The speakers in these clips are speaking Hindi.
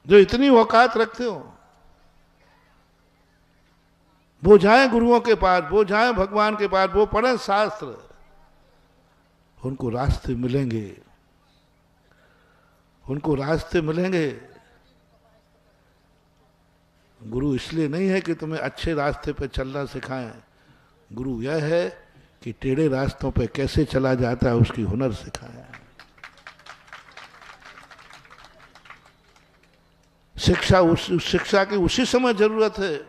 जो इतनी औकात रखते हो, वो जाए गुरुओं के पास, वो जाए भगवान के पास, वो पढ़े शास्त्र, उनको रास्ते मिलेंगे, उनको रास्ते मिलेंगे। गुरु इसलिए नहीं है कि तुम्हें अच्छे रास्ते पे चलना सिखाएं, गुरु यह है कि टेढ़े रास्तों पे कैसे चला जाता है उसकी हुनर सिखाएं। शिक्षा उस शिक्षा की उसी समय जरूरत है,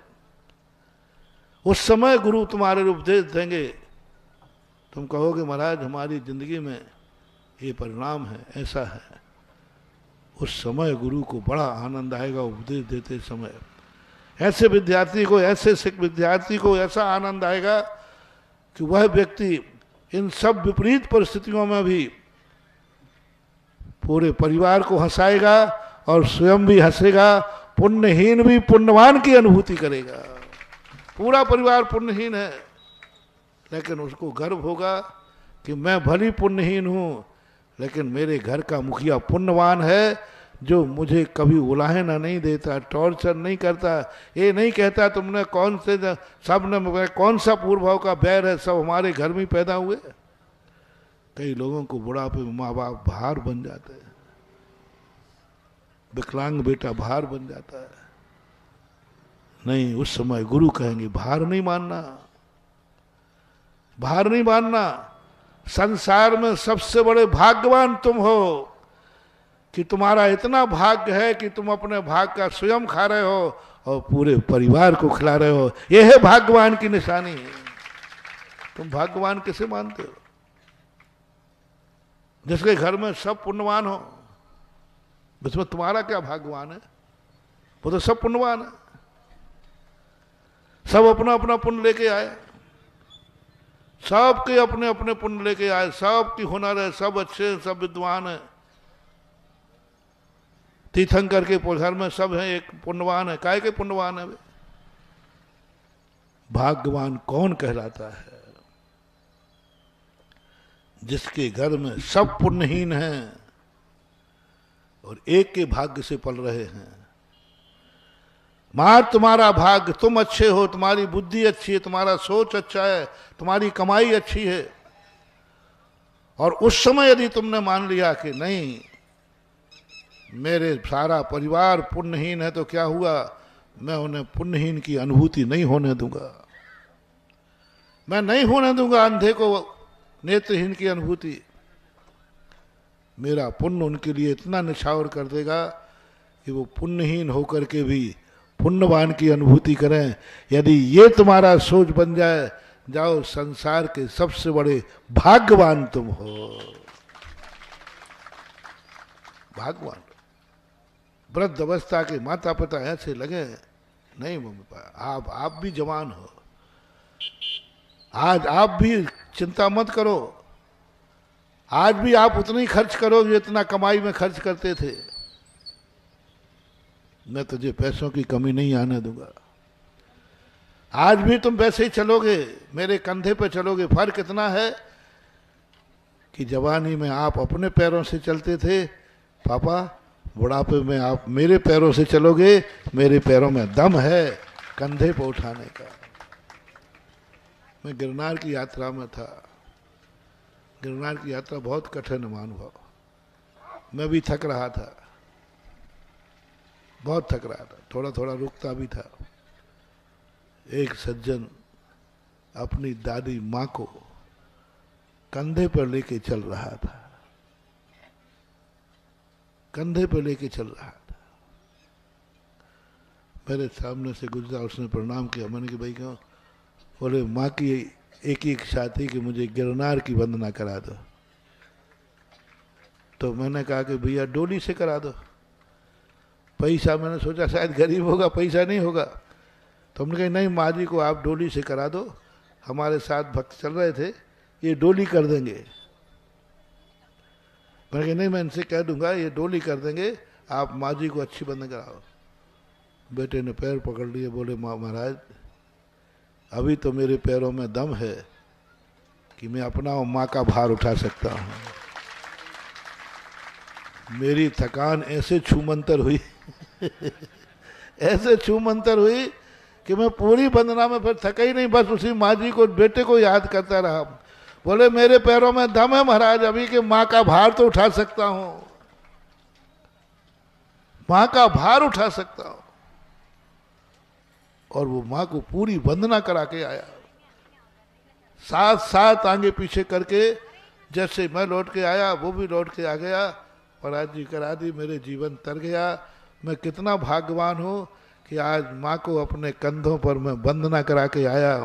उस समय गुरु तुम्हारे उपदेश देंगे। तुम कहोगे महाराज हमारी जिंदगी में ये परिणाम है, ऐसा है, उस समय गुरु को बड़ा आनंद आएगा उपदेश देते समय। ऐसे विद्यार्थी को, ऐसे सिख विद्यार्थी को ऐसा आनंद आएगा कि वह व्यक्ति इन सब विपरीत परिस्थितियों में भी पूरे परिवार को हंसाएगा और स्वयं भी हंसेगा, पुण्यहीन भी पुण्यवान की अनुभूति करेगा। पूरा परिवार पुण्यहीन है, लेकिन उसको गर्व होगा कि मैं भली पुण्यहीन हूं, लेकिन मेरे घर का मुखिया पुण्यवान है, जो मुझे कभी उलाहना नहीं देता, टॉर्चर नहीं करता, ये नहीं कहता तुमने कौन से, सब ने कौन सा पूर्व भाव का बैर है, सब हमारे घर में पैदा हुए। कई लोगों को बुढ़ापे में माँ बाप भार बन जाते हैं, विकलांग बेटा भार बन जाता है। नहीं, उस समय गुरु कहेंगे भार नहीं मानना, भार नहीं मानना। संसार में सबसे बड़े भाग्यवान तुम हो कि तुम्हारा इतना भाग्य है कि तुम अपने भाग का स्वयं खा रहे हो और पूरे परिवार को खिला रहे हो। यह है भाग्यवान की निशानी। तुम भाग्यवान किसे मानते हो? जिसके घर में सब पुण्यवान हो, उसमें तुम्हारा क्या भाग्यवान है? वो तो सब पुण्यवान है, सब अपना अपना पुण्य लेके आए, सबके अपने अपने पुण्य लेके आए, सबकी हुनर है, सब अच्छे हैं, सब विद्वान है। तीर्थंकर के घर में सब है, एक पुण्यवान है। काय के पुण्यवान है वे? भाग्यवान कौन कहलाता है? जिसके घर में सब पुण्यहीन हैं और एक के भाग्य से पल रहे हैं। मार तुम्हारा भाग्य, तुम अच्छे हो, तुम्हारी बुद्धि अच्छी है, तुम्हारा सोच अच्छा है, तुम्हारी कमाई अच्छी है, और उस समय यदि तुमने मान लिया कि नहीं मेरे सारा परिवार पुण्यहीन है, तो क्या हुआ? मैं उन्हें पुण्यहीन की अनुभूति नहीं होने दूंगा, मैं नहीं होने दूंगा अंधे को नेत्रहीन की अनुभूति। मेरा पुण्य उनके लिए इतना निछावर कर देगा कि वो पुण्यहीन होकर के भी पुण्यवान की अनुभूति करें। यदि ये तुम्हारा सोच बन जाए, जाओ संसार के सबसे बड़े भाग्यवान तुम हो। भाग्यवान। वृद्ध अवस्था के माता पिता ऐसे लगे, नहीं मम्मी पापा आप भी जवान हो, आज आप भी चिंता मत करो, आज भी आप उतना ही खर्च करो जितना कमाई में खर्च करते थे, मैं तुझे पैसों की कमी नहीं आने दूंगा। आज भी तुम वैसे ही चलोगे, मेरे कंधे पे चलोगे। फर्क इतना है कि जवानी में आप अपने पैरों से चलते थे पापा, बुढ़ापे में आप मेरे पैरों से चलोगे। मेरे पैरों में दम है कंधे पर उठाने का। मैं गिरनार की यात्रा में था। गिरनार की यात्रा बहुत कठिन है महानुभाव। मैं भी थक रहा था, बहुत थक रहा था, थोड़ा थोड़ा रुकता भी था। एक सज्जन अपनी दादी माँ को कंधे पर लेके चल रहा था, कंधे पर लेके चल रहा था। मेरे सामने से गुजरा, उसने प्रणाम किया। मैंने कि भाई क्यों? बोले माँ की एक ही इच्छा थी कि मुझे गिरनार की वंदना करा दो। तो मैंने कहा कि भैया डोली से करा दो। पैसा, मैंने सोचा शायद गरीब होगा, पैसा नहीं होगा। तो हमने कहा नहीं माँ जी को आप डोली से करा दो, हमारे साथ भक्त चल रहे थे, ये डोली कर देंगे। मैंने कहा नहीं मैं इनसे कह दूंगा, ये डोली कर देंगे, आप माँ जी को अच्छी बंद कराओ। बेटे ने पैर पकड़ लिए, बोले महाराज अभी तो मेरे पैरों में दम है कि मैं अपना और माँ का भार उठा सकता हूँ। मेरी थकान ऐसे छूमंतर हुई ऐसे छू मंतर हुई कि मैं पूरी वंदना में फिर थका ही नहीं, बस उसी माँ जी को, बेटे को याद करता रहा। बोले मेरे पैरों में दम है महाराज अभी कि माँ का भार तो उठा सकता हूं, माँ का भार उठा सकता हूं। और वो माँ को पूरी वंदना करा के आया, साथ साथ आगे पीछे करके। जैसे मैं लौट के आया वो भी लौट के आ गया। महाराज जी करा दी, मेरे जीवन तर गया। मैं कितना भाग्यवान हूँ कि आज माँ को अपने कंधों पर मैं वंदना करा के आया।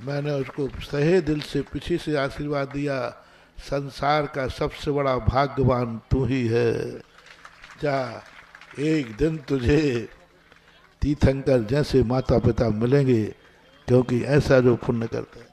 मैंने उसको सहे दिल से पीछे से आशीर्वाद दिया, संसार का सबसे बड़ा भाग्यवान तू ही है। जा, एक दिन तुझे तीर्थंकर जैसे माता पिता मिलेंगे, क्योंकि ऐसा जो पुण्य करता है।